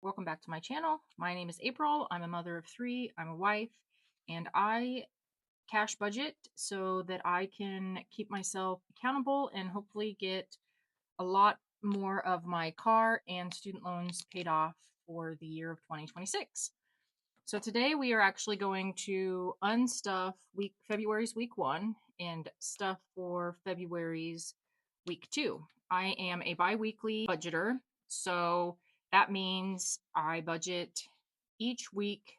welcome back to my channel. My name is April. I'm a mother of three. I'm a wife, and I cash budget so that I can keep myself accountable and hopefully get a lot more of my car and student loans paid off for the year of 2026. So today we are actually going to unstuff February's week 1 and stuff for February's week 2. I am a bi-weekly budgeter, so that means I budget each week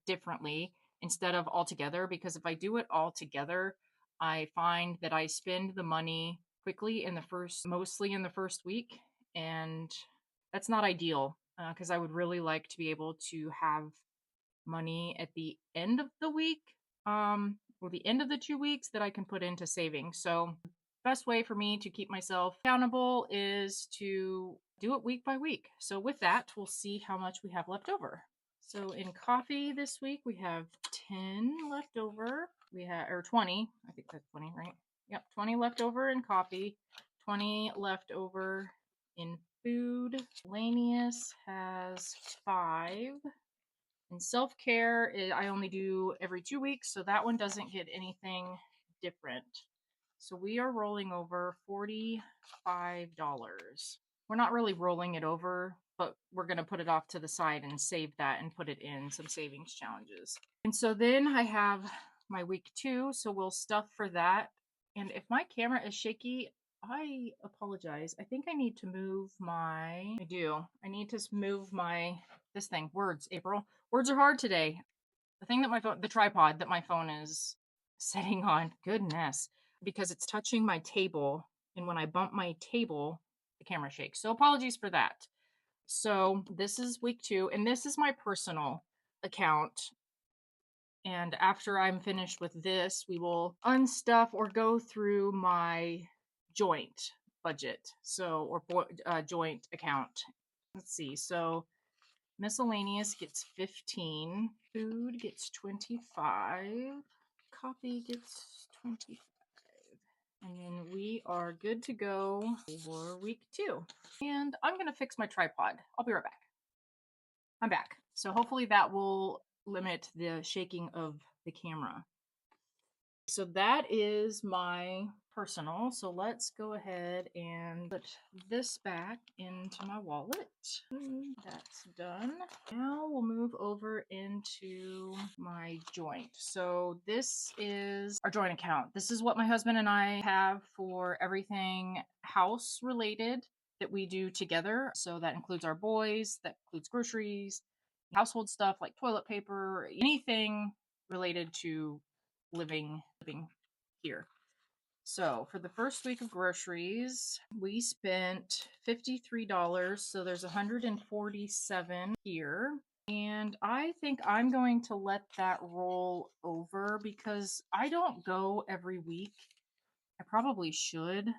differently instead of all together, because if I do it all together, I find that I spend the money quickly mostly in the first week, and that's not ideal because I would really like to be able to have money at the end of the week, or the end of the 2 weeks that I can put into savings. So best way for me to keep myself accountable is to do it week by week. So with that, we'll see how much we have left over. So in coffee this week, we have 10 left over. We have, or 20, I think that's 20, right? Yep, 20 left over in coffee, 20 left over in food. Lanius has 5. And self-care, I only do every 2 weeks, so that one doesn't get anything different. So we are rolling over $45. We're not really rolling it over, but we're going to put it off to the side and save that and put it in some savings challenges. And so then I have my week 2, so we'll stuff for that. And if my camera is shaky, I apologize. I think I need to move I need to move this thing. Words, April. Words are hard today. The tripod that my phone is sitting on, goodness, because it's touching my table. And when I bump my table, the camera shakes. So apologies for that. So this is week 2, and this is my personal account. And after I'm finished with this, we will unstuff or go through my joint budget. So, or joint account. Let's see. So miscellaneous gets 15. Food gets 25. Coffee gets 25. And then we are good to go for week 2. And I'm going to fix my tripod. I'll be right back. I'm back. So hopefully that will limit the shaking of the camera. So that is my personal. So let's go ahead and put this back into my wallet. That's done. Now we'll move over into my joint. So this is our joint account. This is what my husband and I have for everything house related that we do together. So that includes our boys, that includes groceries, household stuff like toilet paper, anything related to living here. So for the first week of groceries, we spent $53. So there's 147 here. And I think I'm going to let that roll over because I don't go every week. I probably should,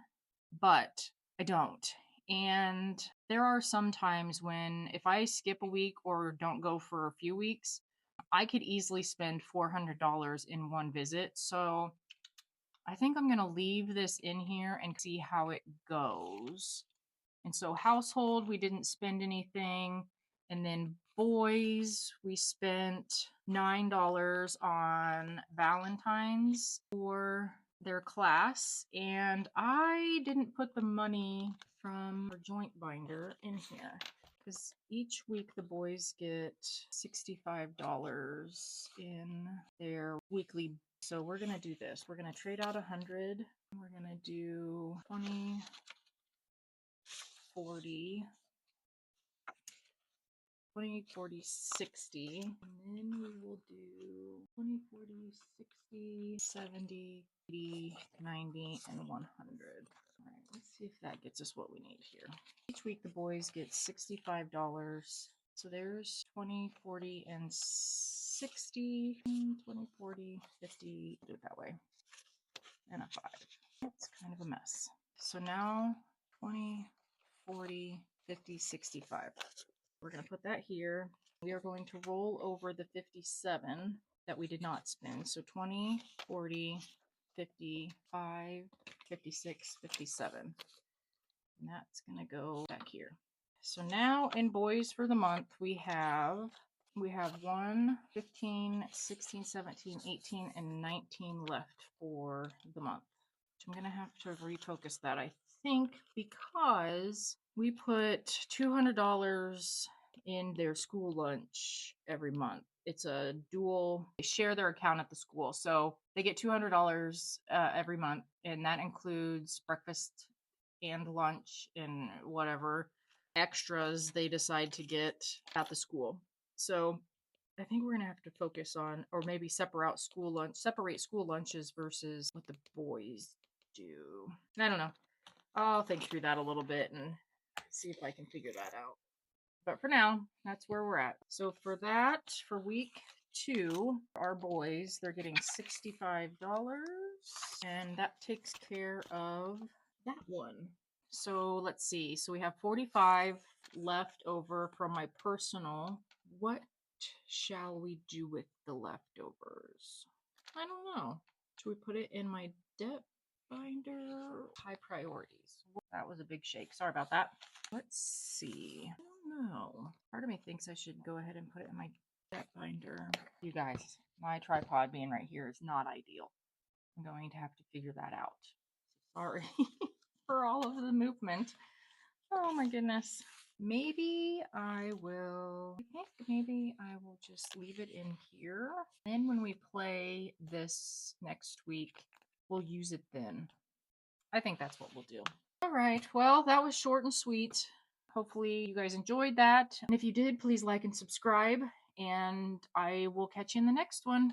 but I don't. And there are some times when if I skip a week or don't go for a few weeks, I could easily spend $400 in one visit. So I think I'm going to leave this in here and see how it goes. And so household, we didn't spend anything. And then boys, we spent $9 on Valentine's for their class. And I didn't put the money from our joint binder in here because each week the boys get $65 in their weekly. So we're going to do this. We're going to trade out 100. We're going to do 20, 40, 20, 40, 60. And then we will do 20, 40, 60, 70, 80, 90, and 100. All right, let's see if that gets us what we need here. Each week the boys get $65. So there's 20, 40, and 60. 20, 40, 50. Do it that way. And a 5. It's kind of a mess. So now 20, 40, 50, 65. We're going to put that here. We are going to roll over the 57 that we did not spend. So 20, 40, 55, 56, 57. And that's going to go back here. So now in boys for the month, we have 1, 15, 16, 17, 18, and 19 left for the month. I'm going to have to refocus that, I think, because we put $200 in their school lunch every month. It's a dual, they share their account at the school. So they get $200 every month, and that includes breakfast and lunch and whatever extras they decide to get at the school. So I think we're gonna have to focus on, or maybe separate school lunches versus what the boys do. I don't know. I'll think through that a little bit and see if I can figure that out. But for now, that's where we're at. So for that, for week 2, our boys, they're getting $65, and that takes care of that one. So let's see. So we have 45 left over from my personal. What shall we do with the leftovers? I don't know. Should we put it in my debt binder? High priorities. That was a big shake. Sorry about that. Let's see. I don't know. Part of me thinks I should go ahead and put it in my debt binder. You guys, my tripod being right here is not ideal. I'm going to have to figure that out. Sorry for all of the movement. Oh my goodness. Maybe I will just leave it in here. Then when we play this next week, we'll use it then. I think that's what we'll do. All right. Well, that was short and sweet. Hopefully you guys enjoyed that. And if you did, please like and subscribe, and I will catch you in the next one.